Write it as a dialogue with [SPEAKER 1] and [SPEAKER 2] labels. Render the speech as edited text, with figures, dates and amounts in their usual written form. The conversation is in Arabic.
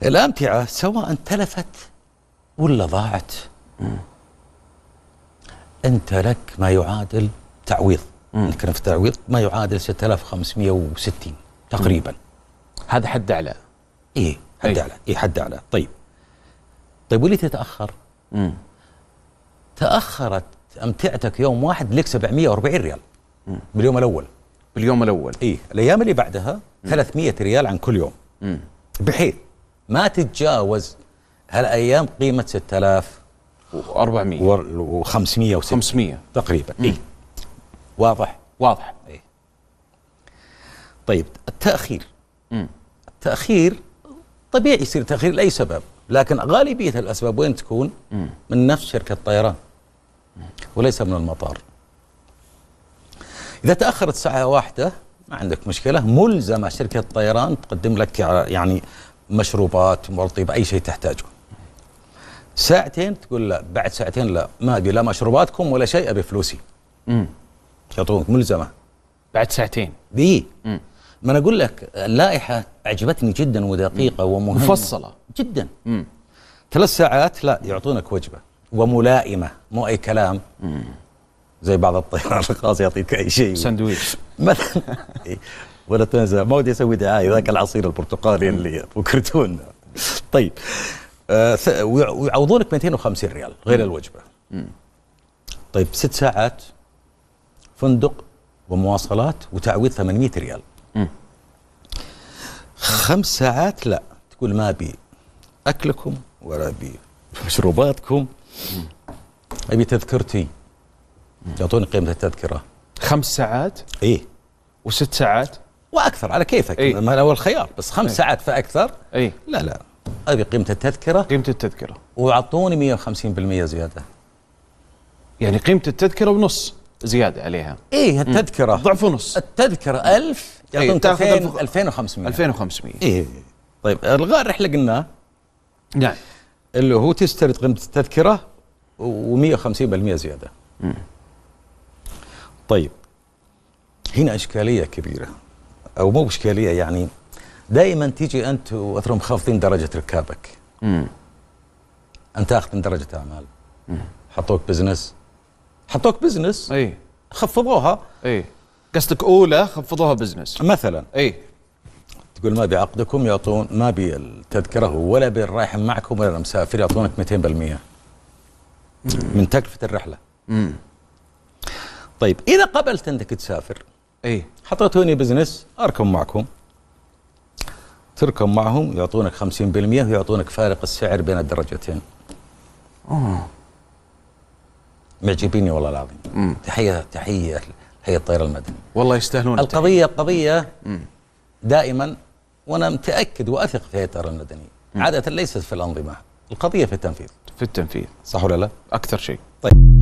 [SPEAKER 1] الأمتعة سواء تلفت ولا ضاعت، أنت لك ما يعادل تعويض. نتكلم في تعويض ما يعادل 6560 تقريبا.
[SPEAKER 2] هذا حد أعلى.
[SPEAKER 1] إيه حد أعلى. إيه حد أعلى. طيب واللي تتأخر؟ تأخرت أمتعتك يوم واحد لك 740 ريال باليوم الأول.
[SPEAKER 2] باليوم الأول.
[SPEAKER 1] إيه الأيام اللي بعدها 300 ريال عن كل يوم، بحيث ما تتجاوز هالأيام قيمة 6400 و500 تقريبا. إيه واضح؟
[SPEAKER 2] واضح.
[SPEAKER 1] إيه. طيب التأخير طبيعي يصير تأخير لأي سبب، لكن غالبية الأسباب وين تكون؟ من نفس شركة الطيران وليس من المطار. إذا تأخرت ساعة واحدة ما عندك مشكلة، ملزمة شركة الطيران تقدم لك يعني مشروبات مرطبة أي شيء تحتاجه. ساعتين تقول لا، بعد ساعتين لا، ما أبي لا مشروباتكم ولا شيء، أبي فلوسي. يعطونك ملزمة
[SPEAKER 2] بعد ساعتين.
[SPEAKER 1] ما أنا أقول لك اللائحة عجبتني جدا ودقيقة ومهمة
[SPEAKER 2] مفصلة
[SPEAKER 1] جدا. 3 ساعات لا، يعطونك وجبة وملائمة، مو أي كلام زي بعض الطيران الخاص يعطيك أي شيء
[SPEAKER 2] ساندويتش
[SPEAKER 1] مثلا. ولا تنسى، ما ودي أسوي دعاية، ذاك العصير البرتقالي اللي فكرتونا. طيب ويعوضونك 250 ريال غير الوجبة. طيب 6 ساعات فندق ومواصلات وتعويض 800 ريال. 5 ساعات لا، تقول ما أبي أكلكم ولا أبي مشروباتكم، أبي تذكرتي، يعطوني قيمة التذكرة.
[SPEAKER 2] 5 ساعات؟
[SPEAKER 1] إيه.
[SPEAKER 2] و6 ساعات؟
[SPEAKER 1] وأكثر على كيفك.
[SPEAKER 2] إيه؟
[SPEAKER 1] ما هو الخيار، بس 5 ساعات فأكثر.
[SPEAKER 2] إيه؟
[SPEAKER 1] لا أبي قيمة التذكرة.
[SPEAKER 2] قيمة التذكرة.
[SPEAKER 1] وعطوني 150% زيادة.
[SPEAKER 2] يعني قيمة التذكرة ونص زيادة عليها.
[SPEAKER 1] إيه التذكرة
[SPEAKER 2] ضعف ونص.
[SPEAKER 1] التذكرة 1000 يعطونك 2500.
[SPEAKER 2] 2500.
[SPEAKER 1] إيه. طيب الغاء الرحلة قلنا.
[SPEAKER 2] نعم.
[SPEAKER 1] اللي هو تسترد قيمة التذكرة و150% زيادة. طيب هنا إشكالية كبيرة، أو مو إشكالية، يعني دائما تيجي أنت وأثرهم خافضين درجة ركابك. أنت أخذ من درجة أعمال، حطوك بزنس.
[SPEAKER 2] أي
[SPEAKER 1] خفضوها.
[SPEAKER 2] أي قصدك أولى خفضوها بزنس
[SPEAKER 1] مثلا.
[SPEAKER 2] أي
[SPEAKER 1] تقول ما بعقدكم، يعطون ما بي التذكرة ولا بالرايح معكم ولا المسافر، يعطونك 200% من تكلفة الرحلة. طيب إذا قبلت أنك تسافر،
[SPEAKER 2] أي
[SPEAKER 1] حطيتوني بزنس أركب معكم، تركب معهم يعطونك 50% ويعطونك فارق السعر بين الدرجتين. معجبيني والله العظيم. تحية هيئة الطيران المدني، والله
[SPEAKER 2] يستاهلون.
[SPEAKER 1] القضية دائما، وأنا متأكد وأثق في هيئة الطيران المدني، عادة ليست في الأنظمة، القضية في التنفيذ.
[SPEAKER 2] في التنفيذ،
[SPEAKER 1] صح ولا لا؟
[SPEAKER 2] أكثر شيء.
[SPEAKER 1] طيب